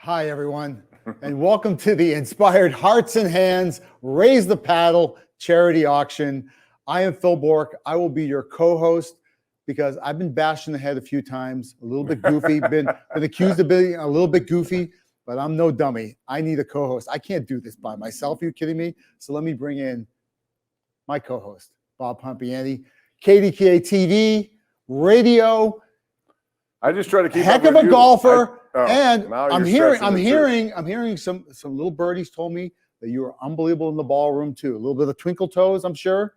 Hi, everyone, and welcome to the Inspired Hearts and Hands Raise the Paddle charity auction. I am Phil Bourque. I will be your co-host because I've been bashed in the head a few times, a little bit goofy, been accused of being a little bit goofy, but I'm no dummy. I need a co-host. I can't do this by myself. Are you kidding me? So let me bring in my co-host, Bob Pompeani, KDKA TV, radio. I just try to keep heck up of with a you. golfer, and now I'm you're hearing some little birdies told me that you are unbelievable in the ballroom too. A little bit of twinkle toes, I'm sure.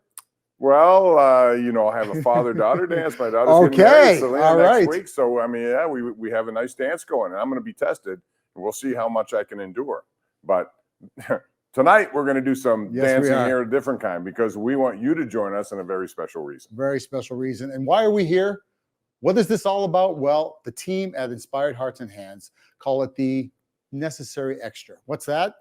Well, I have a father-daughter dance. My daughter's getting married, Selena, next week. So, we have a nice dance going, and I'm going to be tested, and we'll see how much I can endure. But tonight, we're going to do some dancing here, a different kind, because we want you to join us in a very special reason. Very special reason. And why are we here? What is this all about? Well, the team at Inspired Hearts and Hands call it the necessary extra. What's that?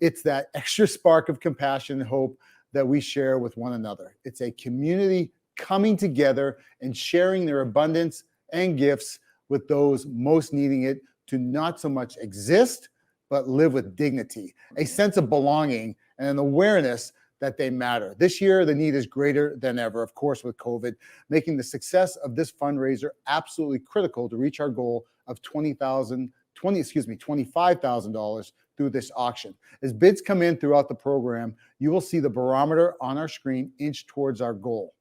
It's that extra spark of compassion and hope that we share with one another. It's a community coming together and sharing their abundance and gifts with those most needing it to not so much exist, but live with dignity, a sense of belonging, and an awareness that they matter. This year, the need is greater than ever, of course, with COVID, making the success of this fundraiser absolutely critical to reach our goal of $25,000 through this auction. As bids come in throughout the program, you will see the barometer on our screen inch towards our goal.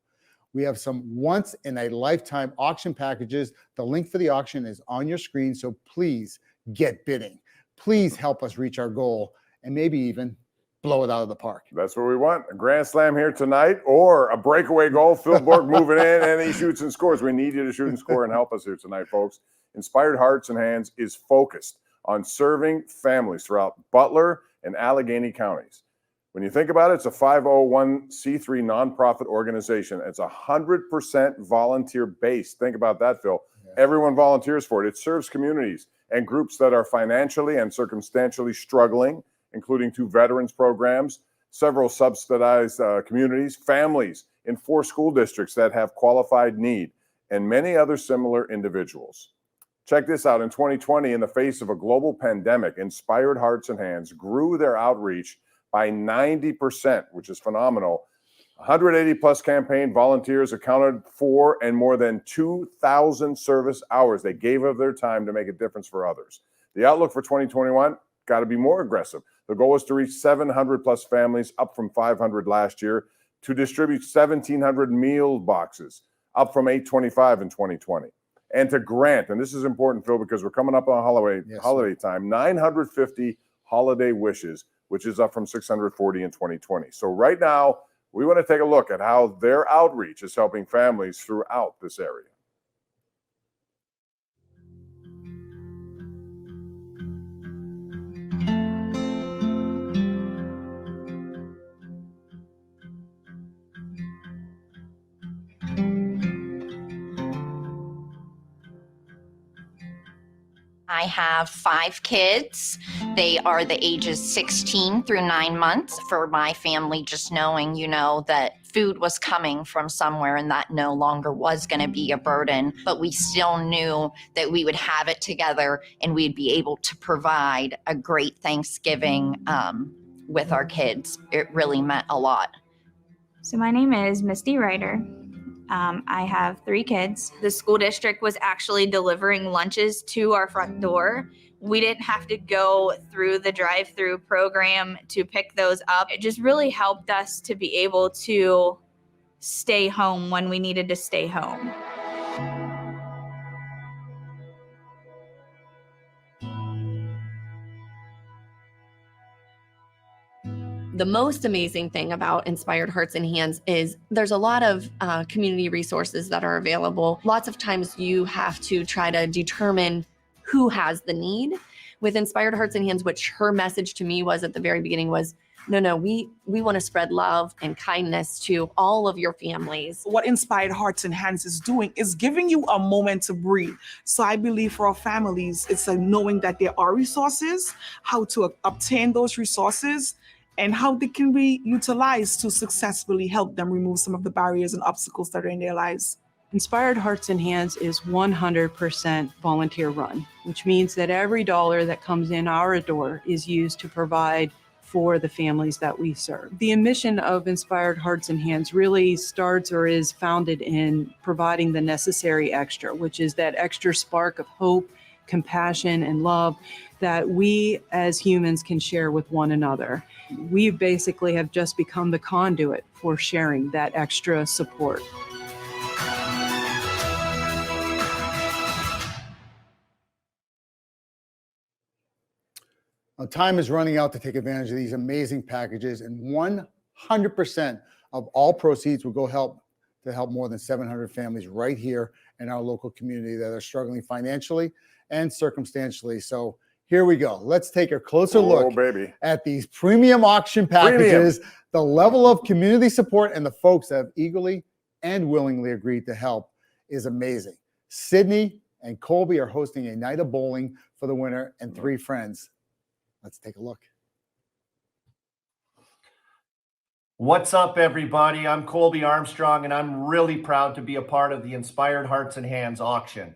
We have some once-in-a-lifetime auction packages. The link for the auction is on your screen, so please get bidding. Please help us reach our goal and maybe even blow it out of the park. That's what we want. A grand slam here tonight or a breakaway goal. Phil Bourque moving in and he shoots and scores. We need you to shoot and score and help us here tonight, folks. Inspired Hearts and Hands is focused on serving families throughout Butler and Allegheny counties. When you think about it, it's a 501c3 nonprofit organization. It's 100% volunteer based. Think about that, Phil. Yeah. Everyone volunteers for it. It serves communities and groups that are financially and circumstantially struggling, including 2 veterans programs, several subsidized communities, families in 4 school districts that have qualified need, and many other similar individuals. Check this out. In 2020, in the face of a global pandemic, Inspired Hearts and Hands grew their outreach by 90%, which is phenomenal. 180 plus campaign volunteers accounted for and more than 2,000 service hours. They gave of their time to make a difference for others. The outlook for 2021, got to be more aggressive. The goal is to reach 700 plus families, up from 500 last year, to distribute 1,700 meal boxes, up from 825 in 2020. And to grant, and this is important, Phil, because we're coming up on holiday time, 950 holiday wishes, which is up from 640 in 2020. So right now, we want to take a look at how their outreach is helping families throughout this area. I have 5 kids. They are the ages 16 through 9 months. For my family, just knowing, that food was coming from somewhere and that no longer was going to be a burden, but we still knew that we would have it together and we'd be able to provide a great Thanksgiving with our kids. It really meant a lot. So my name is Misty Ryder. I have 3 kids. The school district was actually delivering lunches to our front door. We didn't have to go through the drive-through program to pick those up. It just really helped us to be able to stay home when we needed to stay home. The most amazing thing about Inspired Hearts and Hands is there's a lot of community resources that are available. Lots of times you have to try to determine who has the need. With Inspired Hearts and Hands, which her message to me was at the very beginning was, no, we want to spread love and kindness to all of your families. What Inspired Hearts and Hands is doing is giving you a moment to breathe. So I believe for our families, it's like knowing that there are resources, how to obtain those resources, and how they can be utilized to successfully help them remove some of the barriers and obstacles that are in their lives. Inspired Hearts and Hands is 100% volunteer run, which means that every dollar that comes in our door is used to provide for the families that we serve. The mission of Inspired Hearts and Hands really starts or is founded in providing the necessary extra, which is that extra spark of hope, compassion, and love that we as humans can share with one another. We basically have just become the conduit for sharing that extra support. Time is running out to take advantage of these amazing packages, and 100% of all proceeds will go to help more than 700 families right here in our local community that are struggling financially and circumstantially. So here we go. Let's take a closer look at these premium auction packages, the level of community support, and the folks that have eagerly and willingly agreed to help is amazing. Sydney and Colby are hosting a night of bowling for the winner and 3 friends. Let's take a look. What's up, everybody? I'm Colby Armstrong, and I'm really proud to be a part of the Inspired Hearts and Hands auction.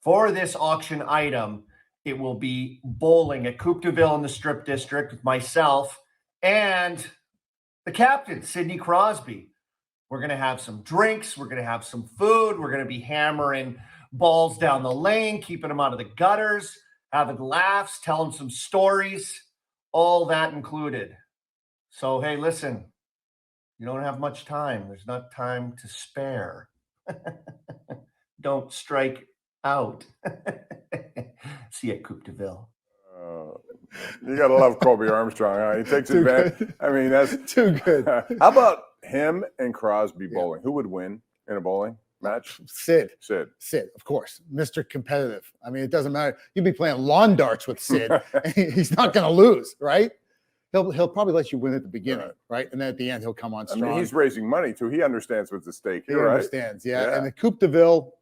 For this auction item, it will be bowling at Coupe de Ville in the Strip District with myself and the captain, Sidney Crosby. We're going to have some drinks. We're going to have some food. We're going to be hammering balls down the lane, keeping them out of the gutters, having laughs, telling some stories, all that included. So, hey, listen, you don't have much time. There's not time to spare. Don't strike out. See you at Coupe de Ville. You got to love Colby Armstrong. Huh? He takes advantage. I mean, that's too good. How about him and Crosby bowling? Who would win in a bowling match? Sid, of course. Mr. Competitive. I mean, it doesn't matter. You'd be playing lawn darts with Sid. He's not going to lose, right? He'll probably let you win at the beginning, right? And then at the end, he'll come on strong. I mean, he's raising money, too. He understands what's at stake here, right? He understands, yeah. And the Coupe de Ville,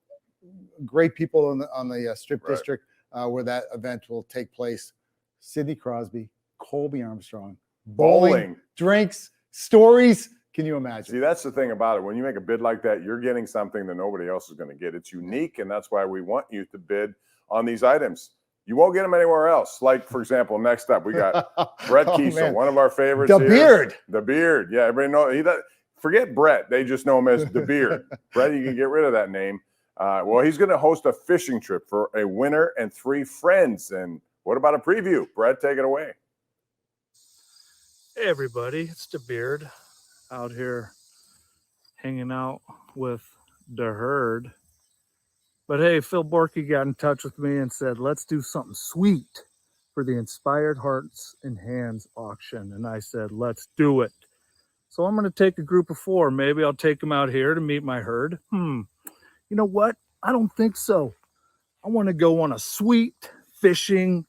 great people on the Strip District where that event will take place. Sidney Crosby, Colby Armstrong, bowling, drinks, stories. Can you imagine? See, that's the thing about it. When you make a bid like that, you're getting something that nobody else is going to get. It's unique, and that's why we want you to bid on these items. You won't get them anywhere else. Like, for example, next up, we got Brett Kiesel, one of our favorites. The Beard. The Beard. Yeah, everybody knows. Forget Brett. They just know him as The Beard. Brett, you can get rid of that name. Well, he's going to host a fishing trip for a winner and 3 friends. And what about a preview? Brett, take it away. Hey, everybody. It's The Beard out here hanging out with the herd. But hey, Phil Bourque got in touch with me and said, let's do something sweet for the Inspired Hearts and Hands auction. And I said, let's do it. So I'm going to take a group of 4. Maybe I'll take them out here to meet my herd. You know what? I don't think so. I want to go on a sweet fishing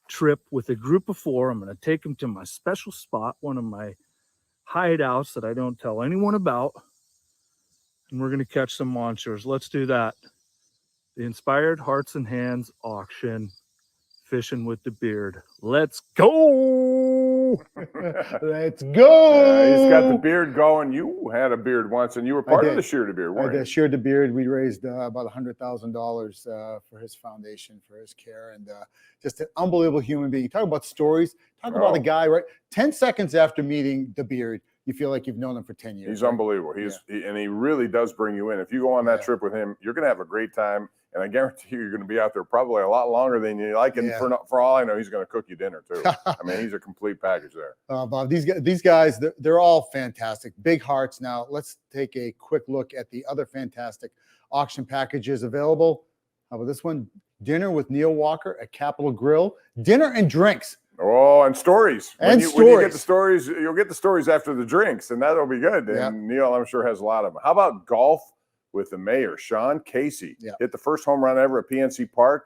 trip with a group of 4. I'm going to take them to my special spot, one of my hideouts that I don't tell anyone about. And we're going to catch some monsters. Let's do that. The Inspired Hearts and Hands auction, fishing with the Beard. Let's go! Let's go! He's got the beard going. You had a beard once, and you were part of the Shear the Beard, weren't you? I did. Shear the Beard. We raised about $100,000 for his foundation, for his care, and just an unbelievable human being. Talk about stories. Talk about a guy, right? 10 seconds after meeting the Beard, you feel like you've known him for 10 years. He's unbelievable. And he really does bring you in. If you go on that trip with him, you're going to have a great time. And I guarantee you're going to be out there probably a lot longer than you like. And for all I know, he's going to cook you dinner too. I mean, he's a complete package there. Bob, these guys, they're all fantastic. Big hearts. Now, let's take a quick look at the other fantastic auction packages available. How about this one? Dinner with Neil Walker at Capitol Grill. Dinner and drinks. Oh, and stories. When you get the stories, you'll get the stories after the drinks, and that'll be good. And Neil, I'm sure, has a lot of them. How about golf with the mayor, Sean Casey? Hit the first home run ever at PNC Park.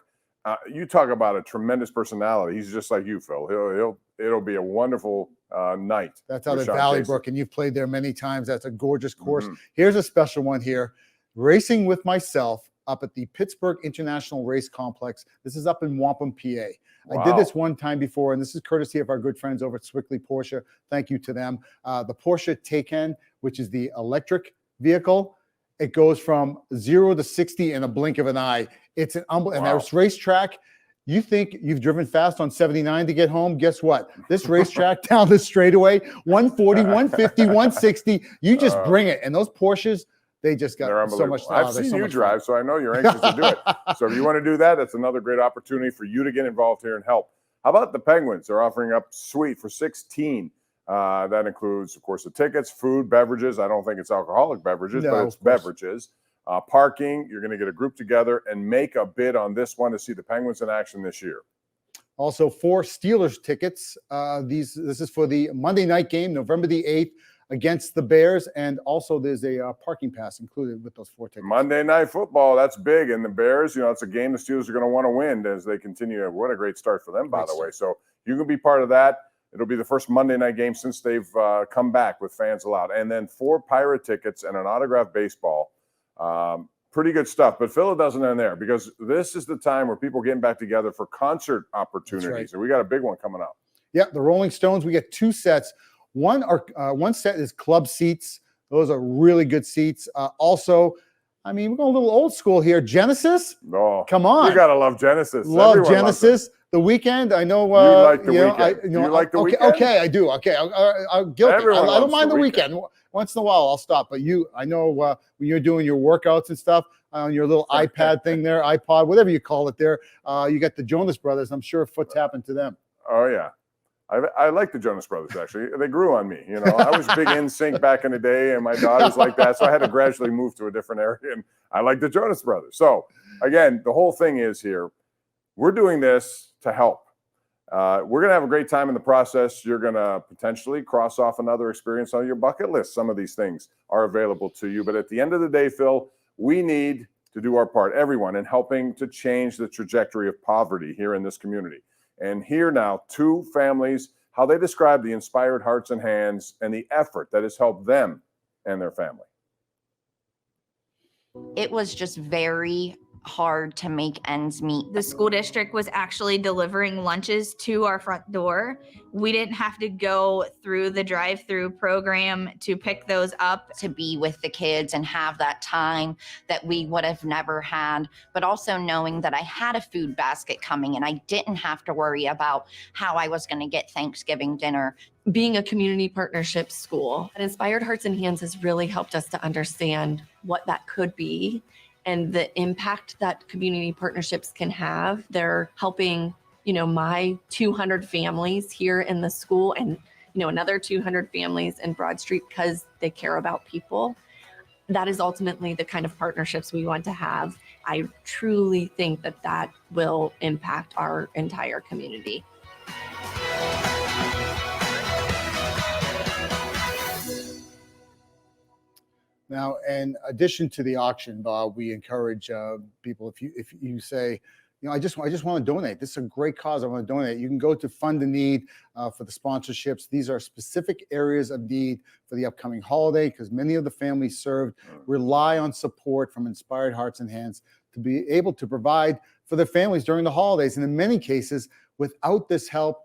You talk about a tremendous personality. He's just like you, Phil. It'll be a wonderful night. That's out at Valley Brook, and you've played there many times. That's a gorgeous course. Here's a special one here. Racing with myself up at the Pittsburgh International Race Complex. This is up in Wampum, PA. Wow. I did this one time before, and this is courtesy of our good friends over at Swickley Porsche. Thank you to them. The Porsche Taycan, which is the electric vehicle, it goes from 0 to 60 in a blink of an eye. It's an and that racetrack. You think you've driven fast on 79 to get home? Guess what? This racetrack down the straightaway, 140, 150, 160. You just bring it. And those Porsches, they just got so much. I've seen you drive, so I know you're anxious to do it. So if you want to do that, that's another great opportunity for you to get involved here and help. How about the Penguins? They're offering up suite for 16. That includes, of course, the tickets, food, beverages. I don't think it's alcoholic beverages, but it's beverages. Parking. You're going to get a group together and make a bid on this one to see the Penguins in action this year. Also, 4 Steelers tickets. This is for the Monday night game, November the 8th, against the Bears. And also, there's a parking pass included with those 4 tickets. Monday Night Football, that's big. And the Bears, it's a game the Steelers are going to want to win as they continue. What a great start for them, by the way. So you can be part of that. It'll be the first Monday night game since they've come back with fans allowed. And then 4 Pirate tickets and an autographed baseball. Pretty good stuff. But Phil, it doesn't end there, because this is the time where people are getting back together for concert opportunities. Right. And we got a big one coming up. Yeah, the Rolling Stones, we get 2 sets. One set is club seats. Those are really good seats. Also, I mean, we're going a little old school here. Genesis? Oh, come on. You got to love Genesis. Love Everyone Genesis. The Weekend, I know. You like the Weekend. You like the Weekend? Okay, I do. Okay, I'm guilty. I don't mind the weekend. Once in a while, I'll stop. But I know when you're doing your workouts and stuff on your little iPad thing there, iPod, whatever you call it there, you got the Jonas Brothers. I'm sure foot's happened to them. Oh, yeah. I like the Jonas Brothers, actually. They grew on me. I was big NSYNC back in the day, and my daughter's like that. So I had to gradually move to a different area, and I like the Jonas Brothers. So, again, the whole thing is here, we're doing this to help. We're going to have a great time in the process. You're going to potentially cross off another experience on your bucket list. Some of these things are available to you. But at the end of the day, Phil, we need to do our part, everyone, in helping to change the trajectory of poverty here in this community. And here now, 2 families, how they describe the Inspired Hearts and Hands and the effort that has helped them and their family. It was just very hard to make ends meet. The school district was actually delivering lunches to our front door. We didn't have to go through the drive-through program to pick those up. To be with the kids and have that time that we would have never had, but also knowing that I had a food basket coming and I didn't have to worry about how I was going to get Thanksgiving dinner. Being a community partnership school, Inspired Hearts and Hands has really helped us to understand what that could be and the impact that community partnerships can have. They're helping, my 200 families here in the school and, another 200 families in Broad Street because they care about people. That is ultimately the kind of partnerships we want to have. I truly think that will impact our entire community. Now, in addition to the auction, Bob, we encourage people, if you say, I just want to donate. This is a great cause. I want to donate. You can go to Fund a Need for the sponsorships. These are specific areas of need for the upcoming holiday, because many of the families served rely on support from Inspired Hearts and Hands to be able to provide for their families during the holidays. And in many cases, without this help,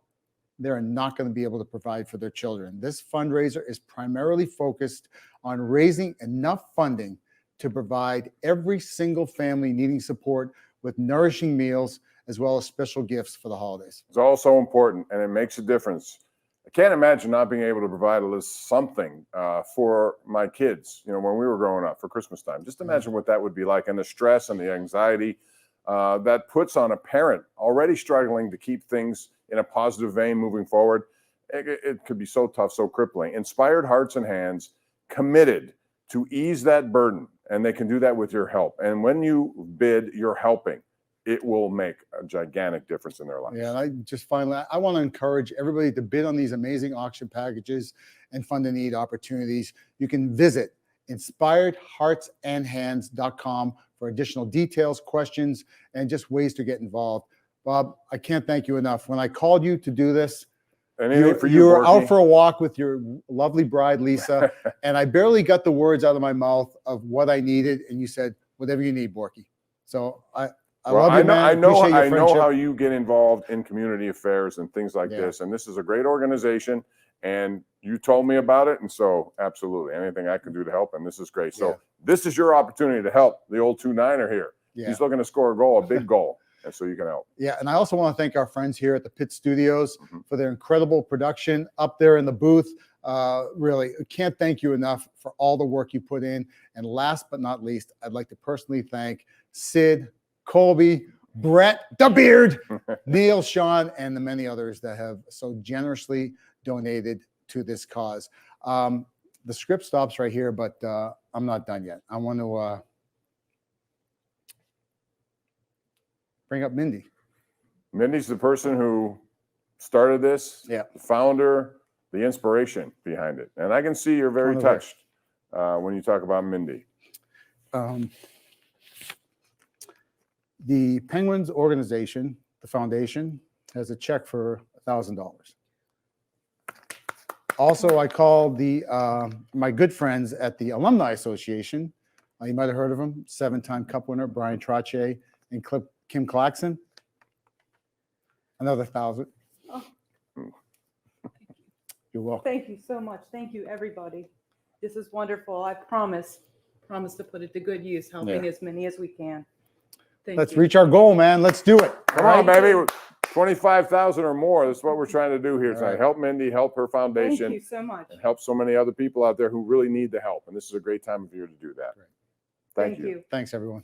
they're not going to be able to provide for their children. This fundraiser is primarily focused on raising enough funding to provide every single family needing support with nourishing meals, as well as special gifts for the holidays. It's all so important, and it makes a difference. I can't imagine not being able to provide a little something for my kids, when we were growing up for Christmas time. Just imagine what that would be like, and the stress and the anxiety that puts on a parent already struggling to keep things in a positive vein moving forward. It could be so tough, so crippling. Inspired Hearts and Hands committed to ease that burden, and they can do that with your help. And when you bid, you're helping. It will make a gigantic difference in their lives. Yeah, and I want to encourage everybody to bid on these amazing auction packages and Fund a Need opportunities. You can visit inspiredheartsandhands.com for additional details, questions, and just ways to get involved. Bob, I can't thank you enough. When I called you to do this, you were out for a walk with your lovely bride, Lisa, and I barely got the words out of my mouth of what I needed, and you said, whatever you need, Bourque. So I love you, man. I know how you get involved in community affairs and things like this, and this is a great organization, And you told me about it. And so absolutely anything I can do to help. And this is great. So Yeah. this is your opportunity to help the old 2-9er here. Yeah. He's looking to score a goal, a big goal. And so you can help. Yeah, and I also want to thank our friends here at the Pitt Studios Mhm. for their incredible production up there in the booth. Really, can't thank you enough for all the work you put in. And last but not least, I'd like to personally thank Sid, Colby, Brett, the Beard, Neil, Sean, and the many others that have so generously donated to this cause. The script stops right here, but I'm not done yet. I want to bring up Mindy. Mindy's the person who started this, Yeah. the founder, the inspiration behind it. And I can see you're very One of touched when you talk about Mindy. The Penguins organization, the foundation, has a check for $1,000. Also, I called the my good friends at the Alumni Association. You might have heard of them. 7-time Cup winner Brian Trottier and Kim Claxon. Another $1,000. Oh. You're welcome. Thank you so much. Thank you, everybody. This is wonderful. I promise to put it to good use, helping as many as we can. Thank Let's you. reach our goal, man. Let's do it. Come on, baby. 25,000 or more. That's what we're trying to do here All tonight. right. Help Mindy, help her Thank foundation, you so much. and help so many other people out there who really need the help. And this is a great time of year to do that. Great. Thank you. Thanks, everyone.